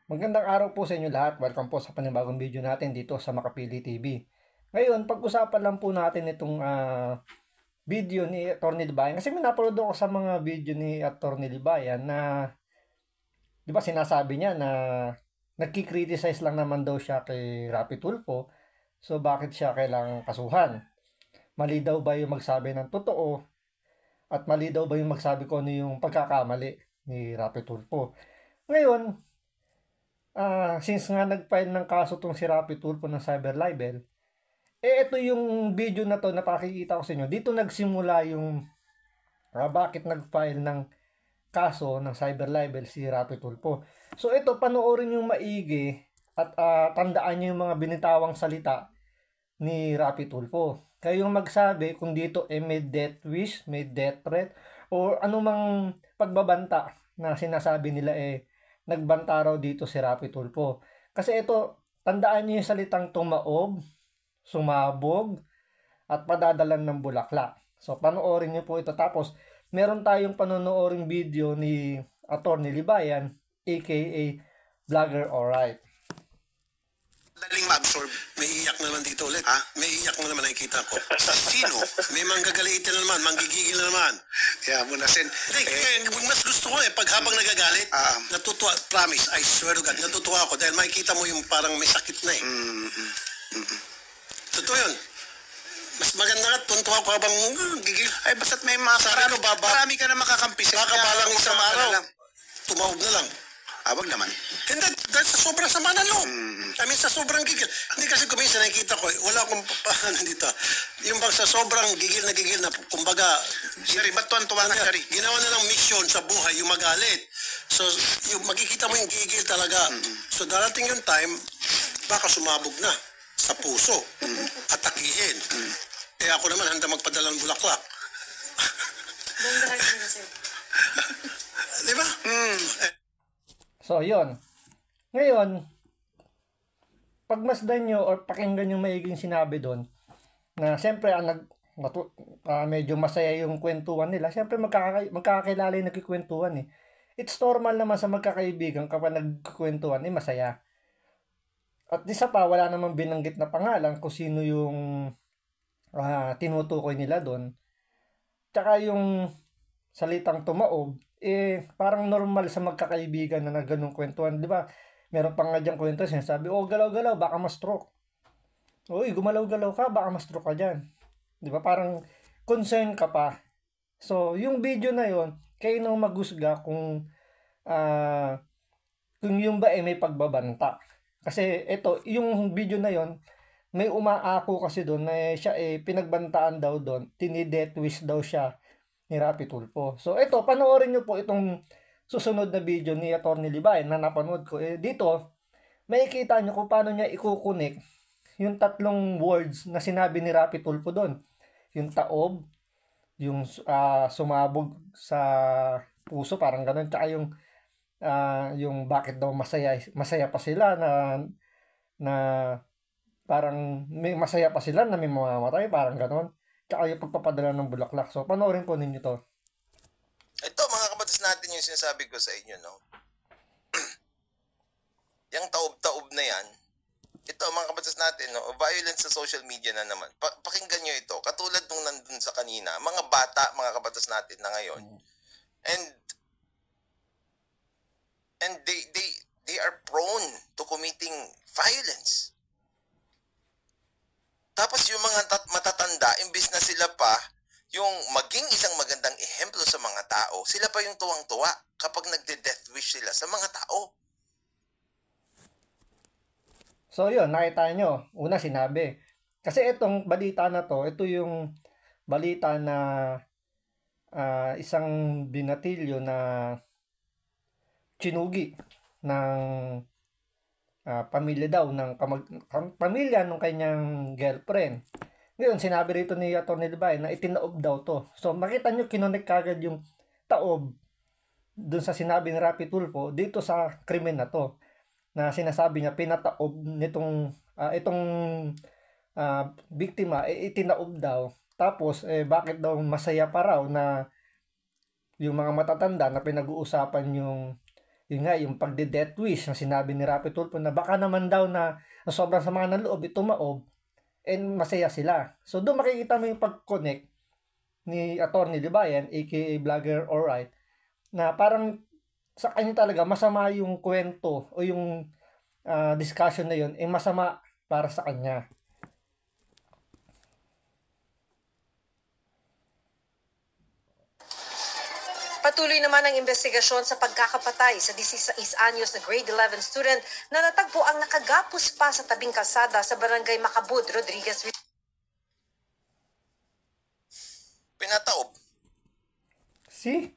Magandang araw po sa inyo lahat. Welcome po sa panibagong video natin dito sa Makapili TV. Ngayon, pag-usapan lang po natin itong video ni Atty. Libayan. Kasi may napanood ako sa mga video ni Atty. Libayan na, di ba sinasabi niya na nagki-criticize lang naman daw siya kay Rapi Tulfo. So, bakit siya kailangang kasuhan? Mali daw ba yung magsabi ng totoo? At mali daw ba yung magsabi ko ano yung pagkakamali ni Rapi Tulfo? Ngayon, since nga nag-file ng kaso tong si Rapi Tulfo ng cyber libel, ito yung video na to na pakikita ko sa inyo. Dito nagsimula yung bakit nag-file ng kaso ng cyber libel si Rapi Tulfo. So ito, panoorin yung maigi at tandaan nyo yung mga binitawang salita ni Rapi Tulfo. Kayong magsabi kung dito may death wish, may death threat, o anumang pagbabanta na sinasabi nila nagbanta raw dito si Rapi Tulfo. Kasi ito, tandaan niyo yung salitang tumaob, sumabog, at padadalan ng bulaklak. So, panoorin niyo po ito. Tapos, meron tayong panonooring video ni Atty. Libayan, aka Vlogger Alright. Daling ma-absorb. May iyak na naman dito ulit. Ha? May iyak na naman nakikita ko. Sa sino? May manggagalitin na naman, manggigigil na naman. Kaya mo na sen. Mas gusto ko pag habang nagagalit, natutuwa, promise, I swear to God, natutuwa ako dahil makikita mo yung parang may sakit na eh. Totoo yun. Mas maganda nga, tuntua ako habang gigil. Ay, basta't may mga marami ka na makakampi. Baka balang isang araw, tumawag na lang. Wag naman. Hindi, dahil sa sobrang sama ng loob. I mean, sa sobrang gigil. Hindi kasi kuminsan nakikita ko, wala akong dito. Yung bang sa sobrang gigil na, kumbaga, Sari, ba't tuwan-tuwa ka, Sari? ginawa na ng mission sa buhay, yung magalit. So, yung makikita mo yung gigil talaga. So, darating yung time, baka sumabog na sa puso. Atakihin. Eh, ako naman, handa magpadala ng bulaklak. Di ba? So, yun. Ngayon, pagmasdan nyo or pakinggan yung maiging sinabi doon, na siyempre, medyo masaya yung kwentuhan nila. Siyempre, magkakakilala yung nagkikwentuhan eh. It's normal naman sa magkakaibigan kapag nagkikwentuhan masaya. At isa pa, wala namang binanggit na pangalan kung sino yung tinutukoy nila doon. Tsaka yung salitang tumaob, parang normal sa magkakaibigan na ganung kwentuhan, di ba? Meron pa nga dyan kwento, sinasabi, galaw-galaw, baka ma-stroke. Uy, gumalaw-galaw ka, baka ma-stroke ka dyan. Di ba? Parang concern ka pa. So, yung video na yon, kayo nang maghusga kung yung ba may pagbabanta. Kasi ito, yung video na yon, may umaako kasi doon na siya pinagbantaan daw doon, tinideath wish daw siya ni Rapi Tulfo. So ito, panoorin nyo po itong susunod na video ni Atty. Libayan na napanood ko. Dito, makikita nyo kung paano niya ikukunik yung tatlong words na sinabi ni Rapi Tulfo doon. Yung taob, yung sumabog sa puso, parang ganun. Tsaka yung bakit daw masaya pa sila na parang may masaya pa sila na may mamamatay, parang ganun. Tsaka yung pagpapadala ng bulaklak. So, panoorin po ninyo to. Ito, mga kabatas natin yung sinasabi ko sa inyo, no? Yung taob-taob na yan, ito, mga kabatas natin, no? Violence sa social media na naman. Pakinggan nyo ito. Katulad nung nandun sa kanina, mga bata, mga kabatas natin na ngayon. And they are prone to committing violence. Tapos yung mga matatanda, imbis na sila pa yung maging isang magandang ehemplo sa mga tao, sila pa yung tuwang-tuwa kapag nagde-death wish sila sa mga tao. So yun, nakita nyo. Una sinabi. Kasi itong balita na to, ito yung balita na isang binatilyo na chinugi ng pamilya daw ng pamilya ng kanyang girlfriend. Ngayon, sinabi rito ni Atty. Libayan na itinaob daw to. So, makita nyo, kinonek kagad yung taob dun sa sinabi ni Rapi Tulfo dito sa krimen na to. Na sinasabi niya, pinataob nitong itong biktima, itinaob daw. Tapos, bakit daw masaya pa raw na yung mga matatanda na pinag-uusapan yung Yun nga, yung pagde-death wish na sinabi ni Rapi Tulfo na baka naman daw na sobrang sama ng loob, tumaob, and masaya sila. So doon makikita mo yung pag-connect ni Atty. Libayan, aka Vlogger Alright, na parang sa kanya talaga masama yung kwento o yung discussion na yun, masama para sa kanya. Patuloy naman ang investigasyon sa pagkakapatay sa 16 anyos na grade 11 student na natagpo ang nakagapos pa sa tabing kalsada sa barangay Macabud, Rodriguez. Pinataob. See?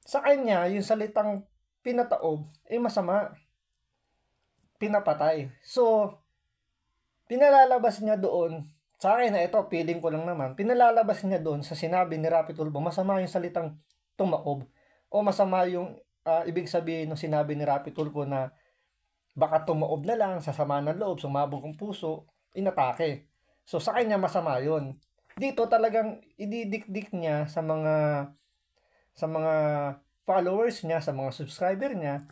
Sa kanya, yung salitang pinataob, masama. Pinapatay. So, pinalalabas niya doon, sa akin na ito, feeling ko lang naman, pinalalabas niya doon sa sinabi ni Rapi Tulfo, masama yung salitang tumaob. O masama yung ibig sabihin ng sinabi ni Rapi Tulfo na baka tumaob na lang, sasama ng loob, sumabog ang puso, inatake. So, sa kanya masama yun. Dito talagang ididikdik niya sa mga followers niya, sa mga subscriber niya,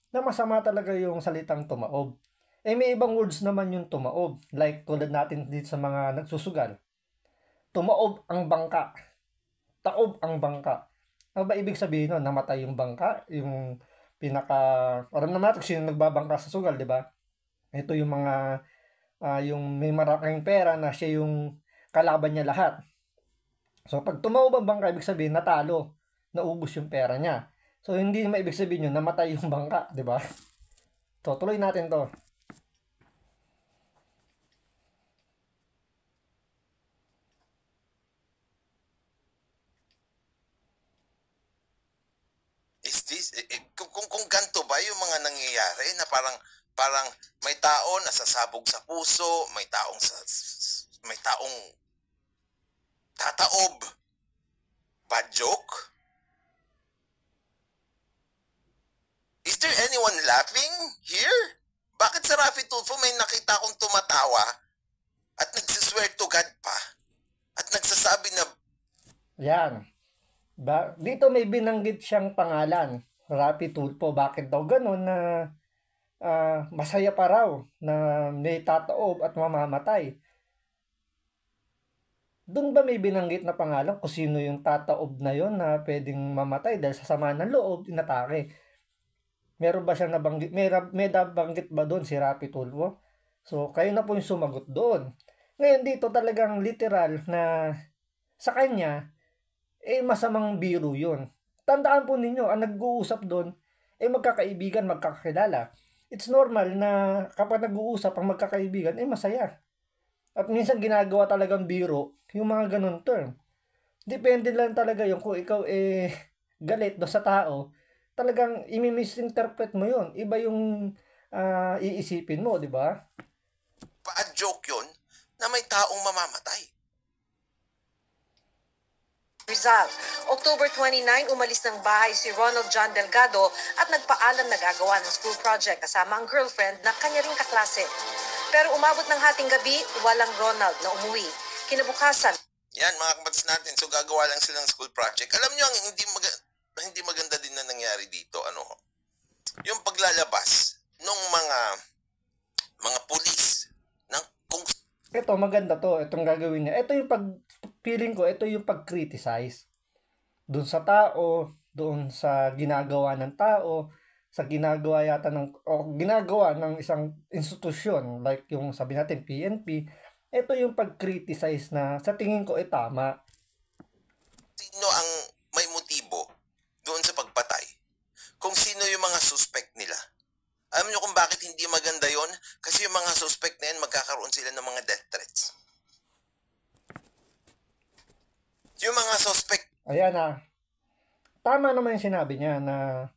na masama talaga yung salitang tumaob. May ibang words naman yung tumaob. Like, tulad natin dito sa mga nagsusugal. Tumaob ang bangka. Taob ang bangka. Ano ba ibig sabihin nun? Namatay yung bangka? Yung alam naman natin sino nagbabangka sa sugal, di ba? Ito yung mga, yung may maraking pera na siya yung kalaban niya lahat. So, pag tumaob ang bangka, ibig sabihin, natalo. Naubos yung pera niya. So, hindi naman ibig sabihin yun, namatay yung bangka, di ba? So, tuloy natin to. Is this, kung ganito ba yung mga nangyayari na parang may tao nasasabog sa puso, may taong tataob. Bad joke? Is there anyone laughing here? Bakit sa Rapi Tulfo may nakita kong tumatawa at nagsiswear to God pa? At nagsasabi na Yan. Dito may binanggit siyang pangalan, Rapi Tulfo. Bakit daw ganun na masaya pa raw na may tataob at mamamatay? Doon ba may binanggit na pangalan kung sino yung tataob na yon na pwedeng mamatay dahil sa sama ng loob, inatake? Meron ba siyang nabanggit? May nabanggit ba doon si Rapi Tulfo? So, kayo na po yung sumagot doon. Ngayon dito talagang literal na sa kanya, masamang biro yun. Tandaan po ninyo, ang nag-uusap doon, magkakaibigan, magkakakilala. It's normal na kapag nag-uusap ang magkakaibigan, masaya. At minsan ginagawa talagang biro yung mga ganun term. Depende lang talaga yung kung ikaw galit do sa tao, talagang i-misinterpret mo yun. Iba yung iisipin mo, di ba? bad joke yun na may taong mamamatay. Rizal. October 29, umalis ng bahay si Ronald John Delgado at nagpaalam na gagawa ng school project kasama ang girlfriend na kanya ring kaklase. Pero umabot ng hating gabi, walang Ronald na umuwi. Kinabukasan. Yan, mga kapatid natin. So, gagawa lang silang school project. Alam nyo, ang hindi maganda din na nangyari dito, yung paglalabas ng mga pulis ng kung Ito, maganda to. Itong gagawin niya. Ito yung feeling ko, ito yung pag-criticize. Doon sa tao, doon sa ginagawa ng tao, sa ginagawa yata ginagawa ng isang institusyon, like yung sabi natin, PNP, ito yung pag-criticize na sa tingin ko tama. sino ang may motibo doon sa pagpatay. Kung sino yung mga suspect nila. Alam nyo kung bakit hindi maganda yon? Kasi yung mga suspect na yan, magkakaroon sila ng mga death threats. Yung mga suspect. Ayan na. Tama naman yung sinabi niya na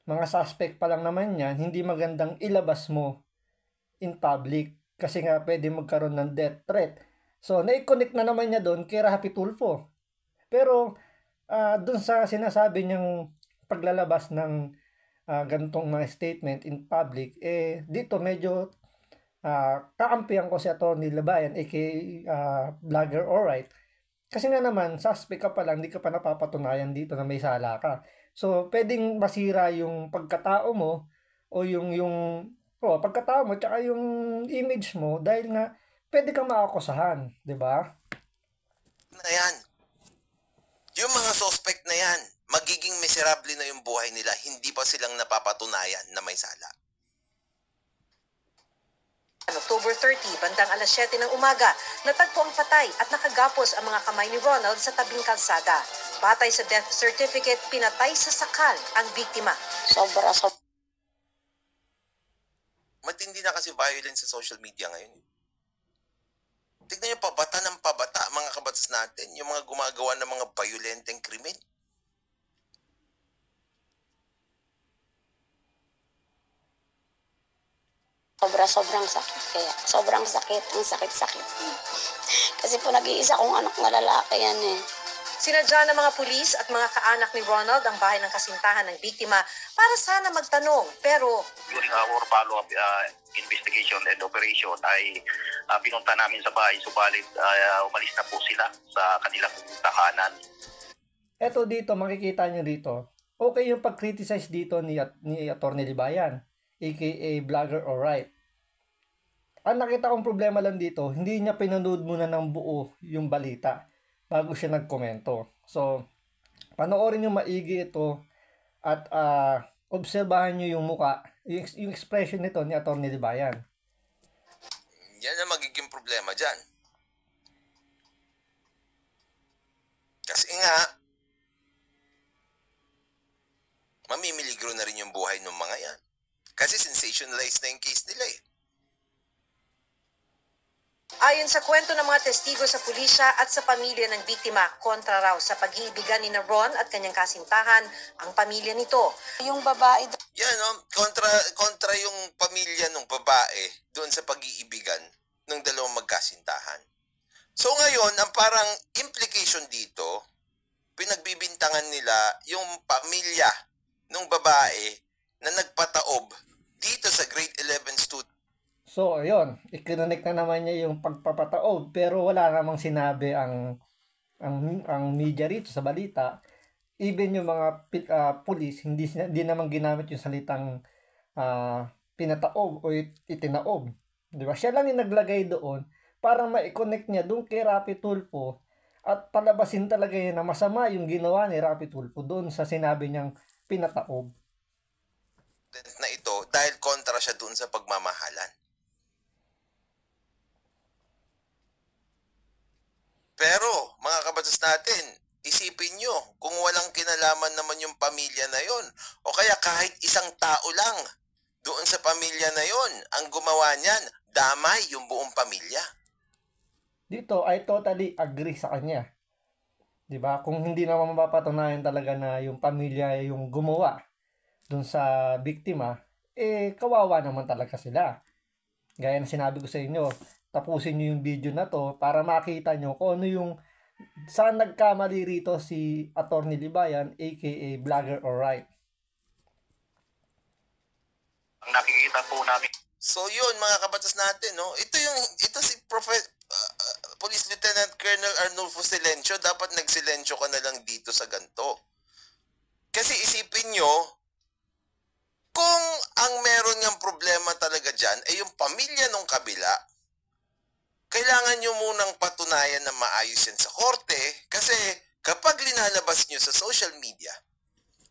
mga suspect pa lang naman yan, hindi magandang ilabas mo in public kasi nga pwede magkaroon ng death threat. So, na-connect na naman niya doon kay Rapi Tulfo. Pero, doon sa sinasabi niyang paglalabas ng ganitong mga statement in public, dito medyo kaampihan ko si Atty. Libayan, aka Vlogger Alright. Kasi nga naman, suspect ka pa lang, hindi ka pa napapatunayan dito na may sala ka. So, pwedeng masira yung pagkatao mo o pagkatao mo tsaka yung image mo dahil nga pwede kang maakusahan, di ba? Na yan. Yung mga suspect na yan, magiging miserable na yung buhay nila, hindi pa silang napapatunayan na may sala. October 30, bandang alas 7 ng umaga, natagpo ang patay at nakagapos ang mga kamay ni Ronald sa tabing kalsada. Batay sa death certificate, pinatay sa sakal ang biktima. Sobra. Matindi na kasi violence sa social media ngayon. Tignan niyo, pabata ng pabata, mga kabatas natin, yung mga gumagawa ng mga violenteng krimen. Sobrang sakit kaya. Sobrang sakit. Ang sakit-sakit. Kasi po nag-iisa kong anak na lalaki yan eh. Sinadya ng mga pulis at mga kaanak ni Ronald ang bahay ng kasintahan ng biktima para sana magtanong. Pero during our follow-up investigation and operation ay pinunta namin sa bahay, subalit umalis na po sila sa kanilang tahanan. Eto dito, makikita nyo dito, okay yung pag-criticize dito ni Atty. Libayan, aka Vlogger Alright. Ang nakita kong problema lang dito, hindi niya pinanood muna ng buo yung balita bago siya nagkomento. So, panoorin nyo maigi ito at obserbahan nyo yung muka, yung expression nito ni Atty. Libayan. Yan ang magiging problema dyan. Kasi nga, mamimiligro na rin yung buhay ng mga yan. Kasi sensationalized na yung case nila eh. ayon sa kwento ng mga testigo sa pulisya at sa pamilya ng biktima, kontra raw sa pag-iibigan ni Ron at kanyang kasintahan ang pamilya nito. Yung babae Yan, no? kontra yung pamilya ng babae doon sa pag-iibigan ng dalawang magkasintahan. So ngayon, ang parang implication dito, pinagbibintangan nila yung pamilya ng babae na nagpataob dito sa grade 11 student. So, ayun, ikinonek na naman niya yung pagpapataob pero wala namang sinabi ang media rito sa balita. Even yung mga pulis, hindi naman ginamit yung salitang pinataob o itinaob. Di ba? Siya lang yung naglagay doon para ma-connect niya doon kay Rapi Tulfo at palabasin talaga yun na masama yung ginawa ni Rapi Tulfo doon sa sinabi niyang pinataob. Na ito dahil kontra siya doon sa pagmamahalan. Pero, mga kabatas natin, isipin nyo, kung walang kinalaman naman yung pamilya na yon, o kaya kahit isang tao lang doon sa pamilya na yon, ang gumawa niyan, damay yung buong pamilya. Dito, I totally agree sa kanya. 'Di ba? Kung hindi naman mapapatunayan talaga na yung pamilya yung gumawa doon sa biktima, kawawa naman talaga sila. Gaya na sinabi ko sa inyo, tapusin nyo yung video na to para makita nyo kung ano yung saan nagkamali rito si Atty. Libayan aka Vlogger Alright. Ang nakikita po namin. So yun, mga kabatas natin, no? Ito si Police Lieutenant Colonel Arnulfo Silencio, dapat nagsilencio ka na lang dito sa ganito. Kasi isipin nyo, kung ang meron ng problema talaga dyan ay yung pamilya ng kabila, kailangan nyo munang patunayan na maayos yan sa korte kasi kapag linalabas nyo sa social media,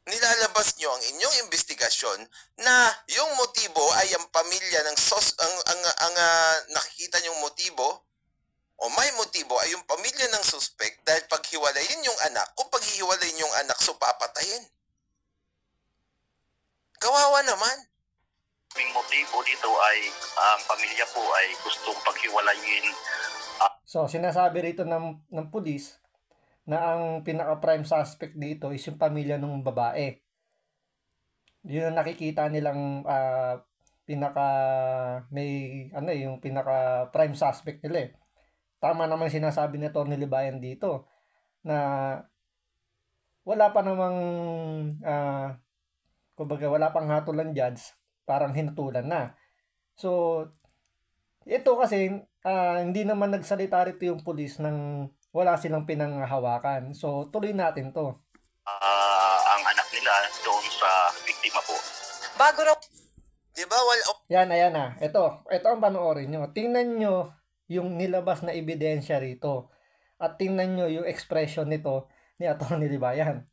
nilalabas nyo ang inyong investigasyon na yung motibo ay ang pamilya ng nakikita nyong motibo o may motibo ay yung pamilya ng suspect dahil paghiwalayin yung anak, kung paghihiwalayin yung anak, so papatayin. Kawawa naman. Ang motibo dito ay ang pamilya po ay gustong paghiwalayin. So, sinasabi rito ng pulis na ang pinaka-prime suspect dito is yung pamilya ng babae. Yun ang nakikita nilang yung pinaka-prime suspect nila eh. Tama naman sinasabi ni Atty. Libayan dito na wala pa namang kumbaga wala pang hatulan judge, parang hinutulan na. So, ito kasi hindi naman nagsalita rito yung pulis nang wala silang pinanghahawakan. So, tuloy natin to. Ang anak nila doon sa biktima po. Bago raw Di ba? Yan, ayan na. Ito ang panoorin nyo. Tingnan nyo yung nilabas na ebidensya rito. At tingnan nyo yung expression nito ni Atty. Libayan.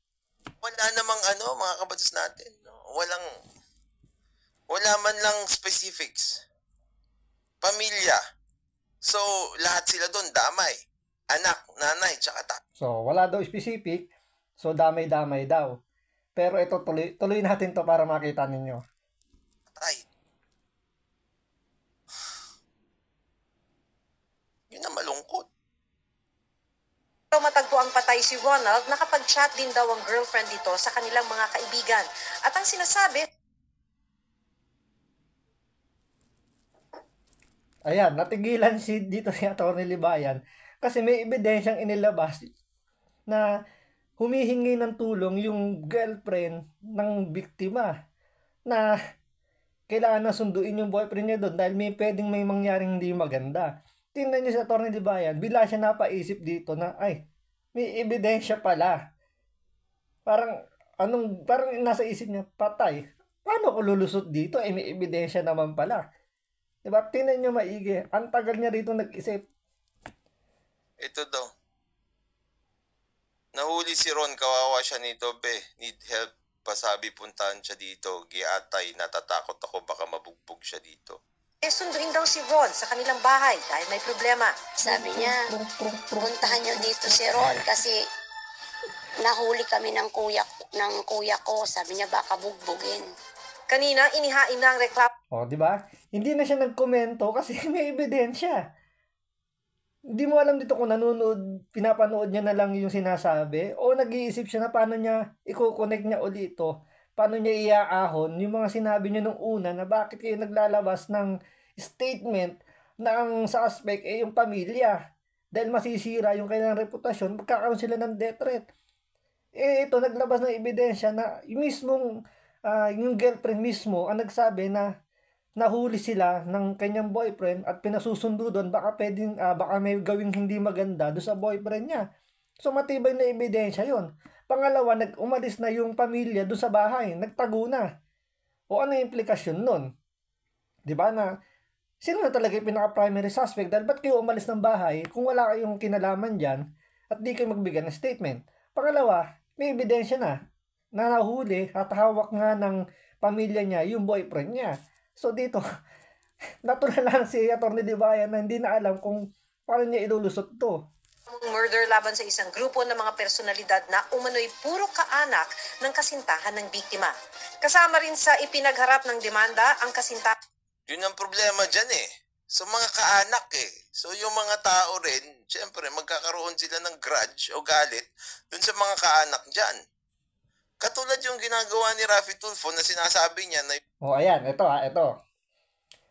Wala namang mga kabatas natin. No? Wala man lang specifics. Pamilya. So, lahat sila doon, damay. Anak, nanay, tsaka So, wala daw specific. So, damay-damay daw. Pero ito, tuloy natin to para makita ninyo. tatay. Yun ang malungkot. matagpo ang patay si Ronald, nakapag-chat din daw ang girlfriend dito sa kanilang mga kaibigan. At ang sinasabi, ayan, natigilan dito si Atty. Libayan kasi may ebidensyang inilabas na humihingi ng tulong yung girlfriend ng biktima na kailangan na sunduin yung boyfriend niya doon dahil may mangyaring hindi maganda. Tingnan niyo si Atty. Libayan, bila siya napaisip dito na ay, may ebidensya pala. Parang nasa isip niya, patay. Paano ko lulusot dito? Eh, may ebidensya naman pala. Diba? Tingnan niyo maigi. Ang tagal niya rito nag-isip. Ito daw. Nahuli si Ron, kawawa siya nito, be. Need help. Pasabi puntahan siya dito. Giatay, natatakot ako baka mabugbog siya dito. sunduin daw si Ron sa kanilang bahay dahil may problema. Sabi niya, puntahan niyo dito si Ron kasi nahuli kami ng kuya ko. Sabi niya, baka bugbugin. Kanina, inihain na ang reklamo. O, di ba? Hindi na siya nagkomento kasi may ebidensya. Hindi mo alam dito kung pinapanood niya na lang yung sinasabi o nag-iisip siya na paano niya i-connect niya ulit ito. Paano niya iaahon yung mga sinabi niya nung una na bakit kayo naglalabas ng statement na ang suspect ay yung pamilya. Dahil masisira yung kanilang reputasyon, magkakaroon sila ng death threat. Ito, naglabas ng ebidensya na yung girlfriend mismo ang nagsabi na nahuli sila ng kanyang boyfriend at pinasusundo doon, baka may gawing hindi maganda doon sa boyfriend niya. So matibay na ebidensya yon. Pangalawa, umalis na yung pamilya doon sa bahay, nagtago na. O ano yung implikasyon nun? Diba na, sino na talaga yung pinaka-primary suspect? Dahil ba't kayo umalis ng bahay kung wala kayong kinalaman dyan at di kayo magbigay ng statement? Pangalawa, may ebidensya na nahuli at hawak nga ng pamilya niya yung boyfriend niya. So dito, natulala si Atty. Libayan na hindi na alam kung paano niya ilulusot to. Murder laban sa isang grupo ng mga personalidad na umano'y puro kaanak ng kasintahan ng biktima. Kasama rin sa ipinagharap ng demanda ang kasintahan. Yun ang problema dyan eh. So mga kaanak eh. So yung mga tao rin, syempre magkakaroon sila ng grudge o galit dun sa mga kaanak dyan. Katulad yung ginagawa ni Raffy Tulfo na sinasabi niya na... O ayan, ito.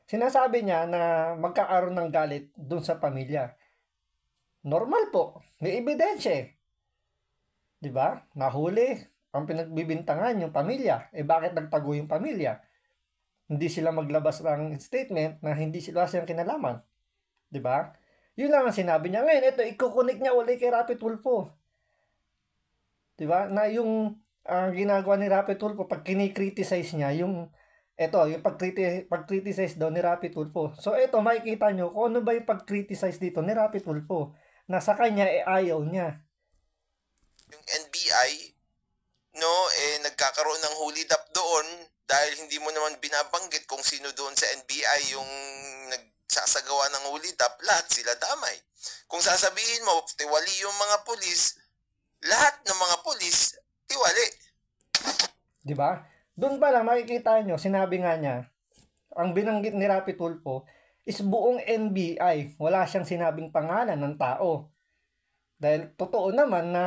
Sinasabi niya na magkakaroon ng galit dun sa pamilya. Normal po. May ebidensya eh. Diba? Nahuli. Ang pinagbibintangan yung pamilya. Eh bakit nagtago yung pamilya? Hindi sila maglabas ng statement na hindi sila silang kinalaman. Diba? Yun lang ang sinabi niya. Ngayon, ito, ikukunik niya ulit kay Raffy Tulfo. Diba? Na yung ginagawa ni Raffy Tulfo, pag kinikriticize niya, yung pag-criticize daw ni Raffy Tulfo. So, ito, makikita nyo kung ano ba yung pag-criticize dito ni Raffy Tulfo. Na sa kanya, ayaw niya. Yung NBI, nagkakaroon ng hulid up doon dahil hindi mo naman binabanggit kung sino doon sa NBI yung nagsasagawa ng hulid up, lahat sila damay. Kung sasabihin mo, tiwali yung mga pulis, lahat ng mga pulis, tiwali. Diba? Doon pa lang makikita nyo, sinabi nga niya, ang binanggit ni Raffy Tulfo is buong NBI. Wala siyang sinabing pangalan ng tao. Dahil totoo naman na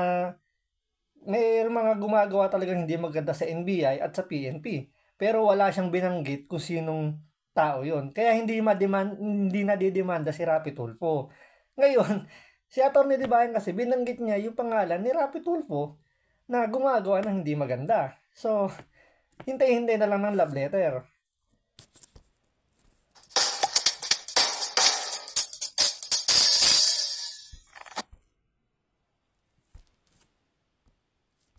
may mga gumagawa talagang hindi maganda sa NBI at sa PNP. Pero wala siyang binanggit kung sinong tao yon. Kaya hindi nadidemanda si Raffy Tulfo. Ngayon, si Atty. Libayan kasi binanggit niya yung pangalan ni Raffy Tulfo na gumagawa ng hindi maganda. So, hintay-hintay na lang ng love letter.